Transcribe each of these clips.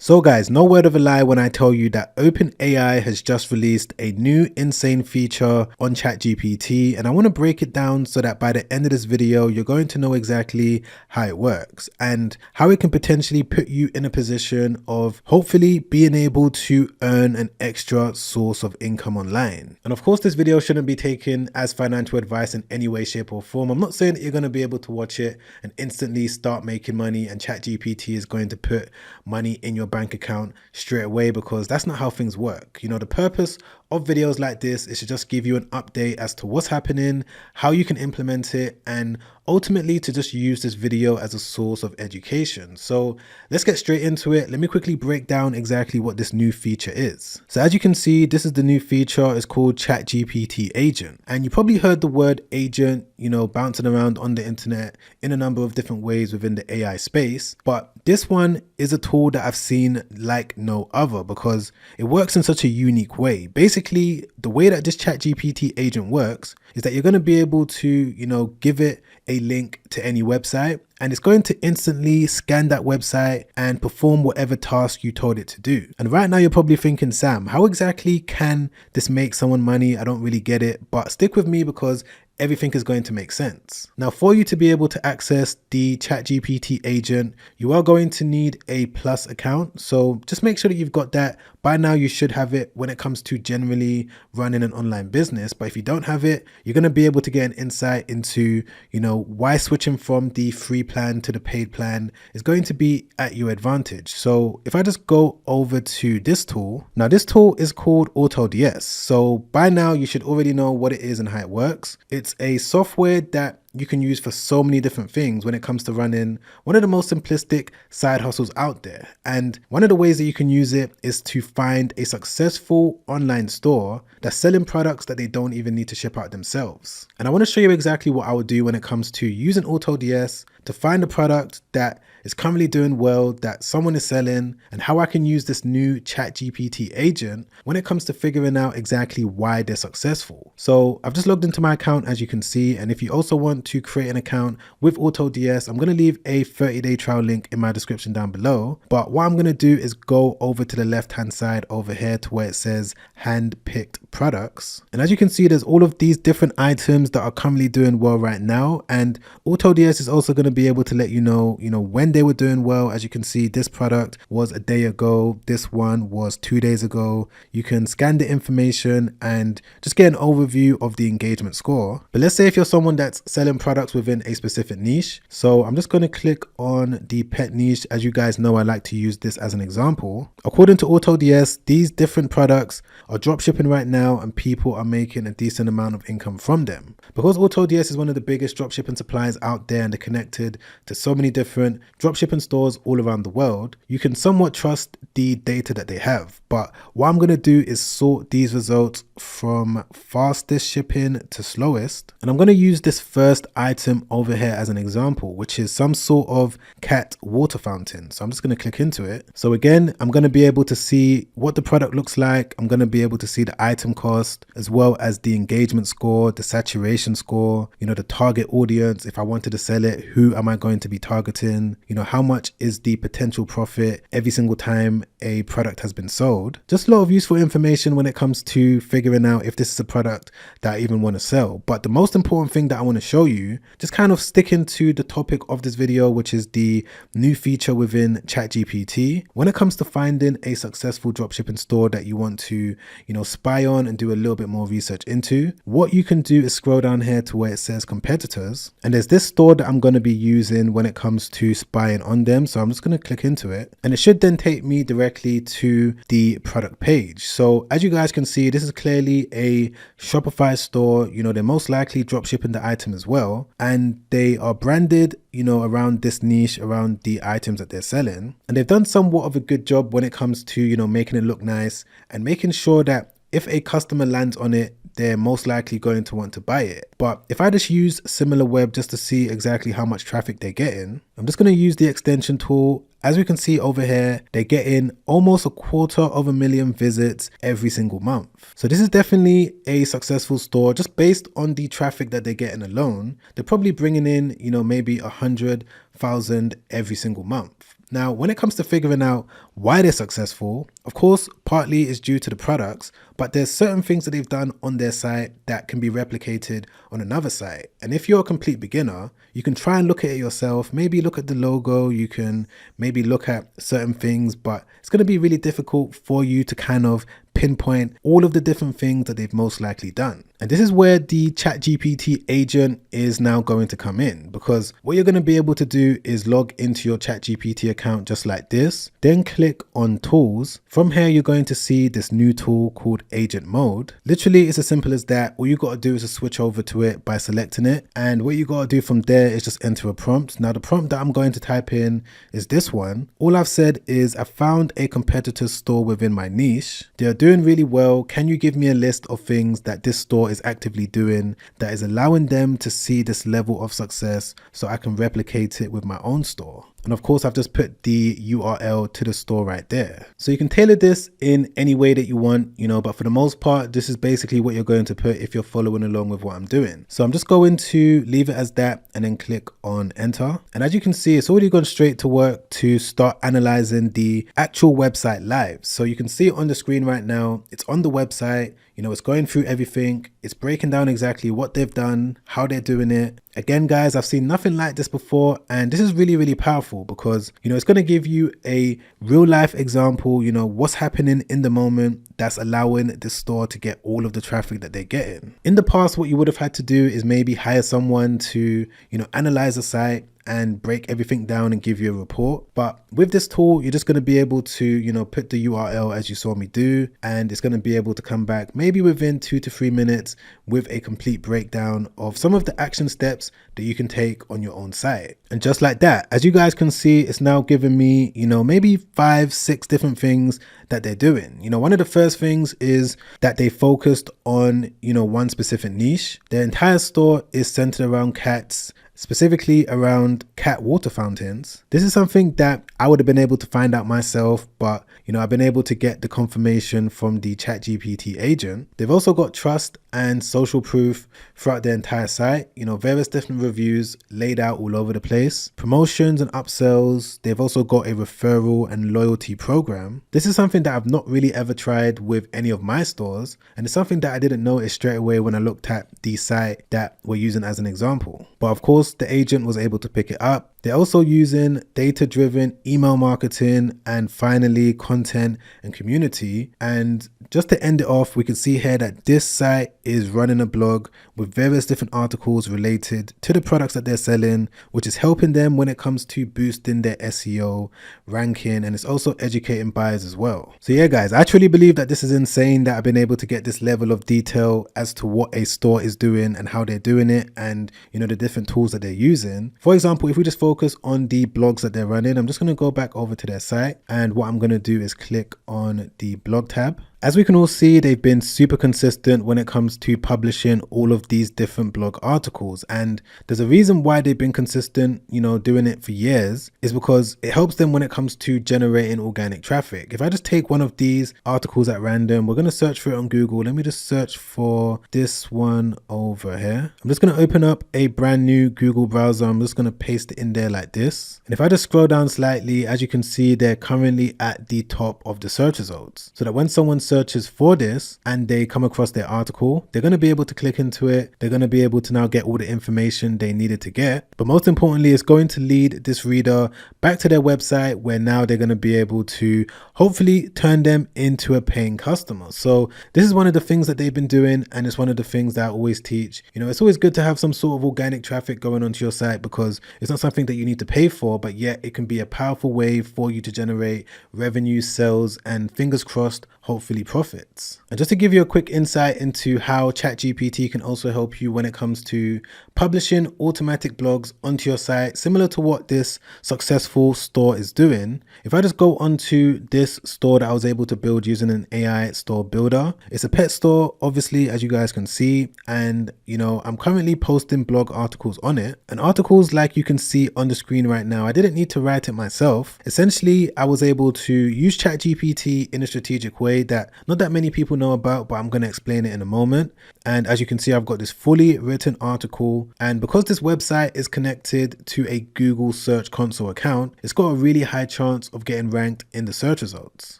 So guys, no word of a lie when I tell you that OpenAI has just released a new insane feature on ChatGPT, and I want to break it down so that by the end of this video, you're going to know exactly how it works and how it can potentially put you in a position of hopefully being able to earn an extra source of income online. And of course, this video shouldn't be taken as financial advice in any way, shape or form. I'm not saying that you're going to be able to watch it and instantly start making money and ChatGPT is going to put money in your bank account straight away, because that's not how things work. You know, the purpose of videos like this is to just give you an update as to what's happening, how you can implement it, and ultimately to just use this video as a source of education. So let's get straight into it. Let me quickly break down exactly what this new feature is. So as you can see, this is the new feature. It's called ChatGPT Agent. And you probably heard the word agent, you know, bouncing around on the internet in a number of different ways within the AI space. But this one is a tool that I've seen like no other because it works in such a unique way. Basically, the way that this ChatGPT agent works is that you're going to be able to, you know, give it a link to any website, and it's going to instantly scan that website and perform whatever task you told it to do. And right now you're probably thinking, Sam, how exactly can this make someone money? I don't really get it, but stick with me because everything is going to make sense. Now, for you to be able to access the ChatGPT agent, you are going to need a Plus account. So just make sure that you've got that. By now, you should have it when it comes to generally running an online business. But if you don't have it, you're going to be able to get an insight into, you know, why switching from the free plan to the paid plan is going to be at your advantage. So if I just go over to this tool, now this tool is called AutoDS. So by now, you should already know what it is and how it works. It's a software that you can use for so many different things when it comes to running one of the most simplistic side hustles out there. And one of the ways that you can use it is to find a successful online store that's selling products that they don't even need to ship out themselves. And I want to show you exactly what I would do when it comes to using AutoDS to find a product that is currently doing well, that someone is selling, and how I can use this new ChatGPT agent when it comes to figuring out exactly why they're successful. So I've just logged into my account, as you can see, and if you also want to create an account with AutoDS, I'm going to leave a 30-day trial link in my description down below. But what I'm going to do is go over to the left-hand side over here to where it says hand-picked products. And as you can see, there's all of these different items that are currently doing well right now. And AutoDS is also going to be able to let you know, when they were doing well. As you can see, this product was a day ago. This one was 2 days ago. You can scan the information and just get an overview of the engagement score. But let's say if you're someone that's selling products within a specific niche. So I'm just going to click on the pet niche. As you guys know, I like to use this as an example. According to AutoDS, these different products are drop shipping right now and people are making a decent amount of income from them. Because AutoDS is one of the biggest drop shipping suppliers out there and they're connected to so many different drop shipping stores all around the world, you can somewhat trust the data that they have. But what I'm going to do is sort these results from fastest shipping to slowest. And I'm going to use this first item over here as an example, which is some sort of cat water fountain. So I'm just going to click into it. So again, I'm going to be able to see what the product looks like. I'm going to be able to see the item cost as well as the engagement score, the saturation score, the target audience. If I wanted to sell it, who am I going to be targeting? How much is the potential profit every single time a product has been sold? Just a lot of useful information when it comes to figuring out if this is a product that I even want to sell. But the most important thing that I want to show you, just kind of sticking to the topic of this video, which is the new feature within ChatGPT. When it comes to finding a successful dropshipping store that you want to, spy on and do a little bit more research into, what you can do is scroll down here to where it says competitors. And there's this store that I'm going to be using when it comes to spying on them. So I'm just going to click into it and it should then take me directly to the product page. So as you guys can see, this is clearly a Shopify store. They're most likely drop shipping the item as well. And they are branded, around this niche, around the items that they're selling. And they've done somewhat of a good job when it comes to, making it look nice and making sure that if a customer lands on it, they're most likely going to want to buy it. But if I just use SimilarWeb just to see exactly how much traffic they're getting, I'm just going to use the extension tool. As we can see over here, they're getting almost 250,000 visits every single month. So this is definitely a successful store just based on the traffic that they're getting alone. They're probably bringing in, maybe 100,000 every single month. Now, when it comes to figuring out why they're successful, of course, partly is due to the products, but there's certain things that they've done on their site that can be replicated on another site. And if you're a complete beginner, you can try and look at it yourself, maybe look at the logo, you can maybe look at certain things, but it's going to be really difficult for you to kind of pinpoint all of the different things that they've most likely done. And this is where the ChatGPT agent is now going to come in, because what you're going to be able to do is log into your ChatGPT account just like this, then click on tools. From here, you're going to see this new tool called agent mode. Literally, it's as simple as that. All you got to do is to switch over to it by selecting it. And what you got to do from there is just enter a prompt. Now, the prompt that I'm going to type in is this one. All I've said is I found a competitor's store within my niche. They're doing really well. Can you give me a list of things that this store is actively doing that is allowing them to see this level of success so I can replicate it with my own store? And of course, I've just put the URL to the store right there. So you can tailor this in any way that you want, but for the most part, this is basically what you're going to put if you're following along with what I'm doing. So I'm just going to leave it as that and then click on enter. And as you can see, it's already gone straight to work to start analyzing the actual website live. So you can see it on the screen right now. It's on the website. It's going through everything. It's breaking down exactly what they've done, how they're doing it. Again, guys, I've seen nothing like this before. And this is really, really powerful because, it's going to give you a real life example, what's happening in the moment that's allowing the store to get all of the traffic that they're getting. In the past, what you would have had to do is maybe hire someone to, analyze the site and break everything down and give you a report. But with this tool, you're just going to be able to, put the URL as you saw me do, and it's going to be able to come back maybe within 2 to 3 minutes with a complete breakdown of some of the action steps that you can take on your own site. And just like that, as you guys can see, it's now giving me, maybe 5-6 different things that they're doing. One of the first things is that they focused on, one specific niche. Their entire store is centered around cats, specifically around cat water fountains. This is something that I would have been able to find out myself, but I've been able to get the confirmation from the ChatGPT agent. They've also got trust and social proof throughout their entire site, various different reviews laid out all over the place, promotions and upsells. They've also got a referral and loyalty program. This is something that I've not really ever tried with any of my stores, and it's something that I didn't notice straight away when I looked at the site that we're using as an example. But of course, the agent was able to pick it up. They're also using data-driven email marketing and finally content and community. And just to end it off, we can see here that this site is running a blog with various different articles related to the products that they're selling, which is helping them when it comes to boosting their SEO ranking, and it's also educating buyers as well. So yeah, guys, I truly believe that this is insane that I've been able to get this level of detail as to what a store is doing and how they're doing it, and the different tools that they're using. For example, if we just focus on the blogs that they're running, I'm just going to go back over to their site, and what I'm going to do is click on the blog tab. As we can all see, they've been super consistent when it comes to publishing all of these different blog articles. And there's a reason why they've been consistent, doing it for years, is because it helps them when it comes to generating organic traffic. If I just take one of these articles at random, we're going to search for it on Google. Let me just search for this one over here. I'm just going to open up a brand new Google browser. I'm just going to paste it in there like this. And if I just scroll down slightly, as you can see, they're currently at the top of the search results. So that when someone searches for this and they come across their article, they're going to be able to click into it. They're going to be able to now get all the information they needed to get. But most importantly, it's going to lead this reader back to their website, where now they're going to be able to hopefully turn them into a paying customer. So this is one of the things that they've been doing, and it's one of the things that I always teach. It's always good to have some sort of organic traffic going onto your site, because it's not something that you need to pay for, but yet it can be a powerful way for you to generate revenue, sales, and fingers crossed, hopefully profits. And just to give you a quick insight into how ChatGPT can also help you when it comes to publishing automatic blogs onto your site, similar to what this successful store is doing. If I just go onto this store that I was able to build using an AI store builder, it's a pet store, obviously, as you guys can see. And, I'm currently posting blog articles on it, and articles like you can see on the screen right now, I didn't need to write it myself. Essentially, I was able to use ChatGPT in a strategic way way that not that many people know about, but I'm going to explain it in a moment. And as you can see, I've got this fully written article, and because this website is connected to a Google Search Console account, it's got a really high chance of getting ranked in the search results.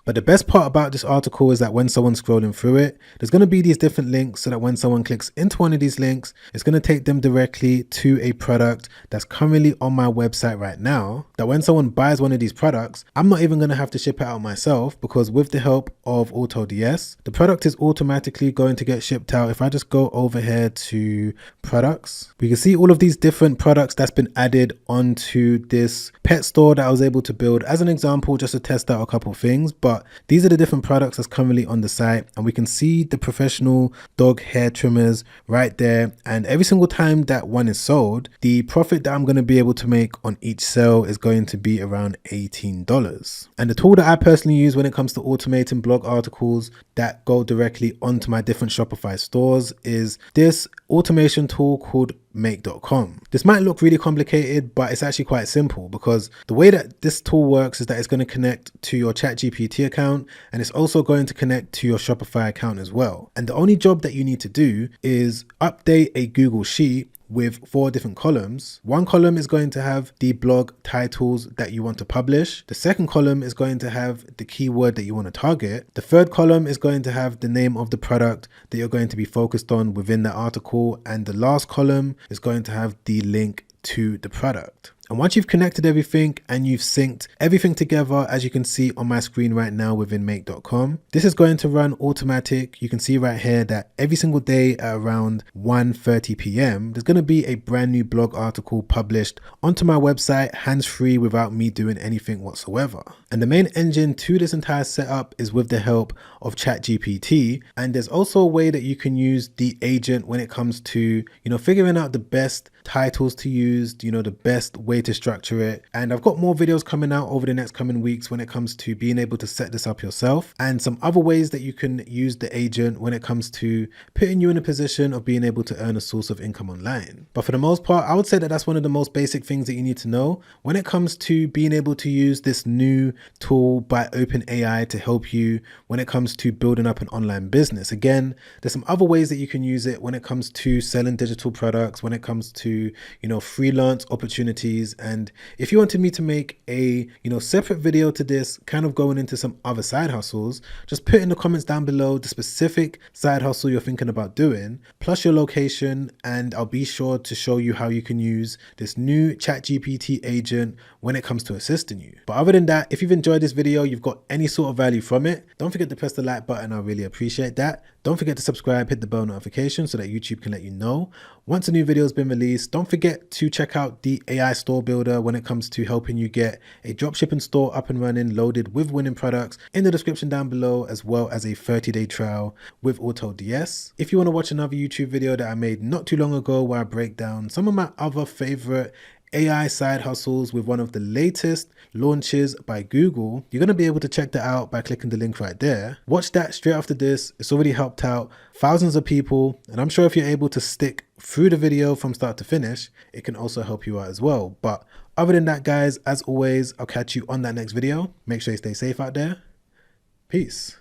But the best part about this article is that when someone's scrolling through it, there's going to be these different links, so that when someone clicks into one of these links, it's going to take them directly to a product that's currently on my website right now, that when someone buys one of these products, I'm not even going to have to ship it out myself, because with the help of AutoDS, the product is automatically going to get shipped out. If I just go over here to products, we can see all of these different products that's been added onto this pet store that I was able to build as an example, just to test out a couple of things. But these are the different products that's currently on the site, and we can see the professional dog hair trimmers right there. And every single time that one is sold, the profit that I'm going to be able to make on each sale is going to be around $18. And the tool that I personally use when it comes to automating blog articles that go directly onto my different Shopify stores is this automation tool called make.com. This might look really complicated, but it's actually quite simple, because the way that this tool works is that it's going to connect to your ChatGPT account, and it's also going to connect to your Shopify account as well. And the only job that you need to do is update a Google Sheet with 4 different columns. One column is going to have the blog titles that you want to publish. The second column is going to have the keyword that you want to target. The third column is going to have the name of the product that you're going to be focused on within that article. And the last column is going to have the link to the product. And once you've connected everything and you've synced everything together, as you can see on my screen right now within make.com, this is going to run automatic. You can see right here that every single day at around 1:30 p.m, there's going to be a brand new blog article published onto my website, hands-free, without me doing anything whatsoever. And the main engine to this entire setup is with the help of ChatGPT. And there's also a way that you can use the agent when it comes to, figuring out the best titles to use, the best way to structure it. And I've got more videos coming out over the next coming weeks when it comes to being able to set this up yourself, and some other ways that you can use the agent when it comes to putting you in a position of being able to earn a source of income online. But for the most part, I would say that that's one of the most basic things that you need to know when it comes to being able to use this new tool by OpenAI to help you when it comes to building up an online business. Again, there's some other ways that you can use it when it comes to selling digital products, when it comes to freelance opportunities. And if you wanted me to make a separate video to this, kind of going into some other side hustles, just put in the comments down below the specific side hustle you're thinking about doing, plus your location, and I'll be sure to show you how you can use this new ChatGPT agent when it comes to assisting you. But other than that, if you've enjoyed this video, you've got any sort of value from it, don't forget to press the like button. I really appreciate that. Don't forget to subscribe, hit the bell notification so that YouTube can let you know once a new video has been released. Don't forget to check out the AI store builder when it comes to helping you get a dropshipping store up and running, loaded with winning products, in the description down below, as well as a 30-day trial with AutoDS. If you want to watch another YouTube video that I made not too long ago where I break down some of my other favorite AI side hustles with one of the latest launches by Google, you're going to be able to check that out by clicking the link right there. Watch that straight after this. It's already helped out thousands of people, and I'm sure if you're able to stick through the video from start to finish, it can also help you out as well. But other than that, guys, as always, I'll catch you on that next video. Make sure you stay safe out there. Peace.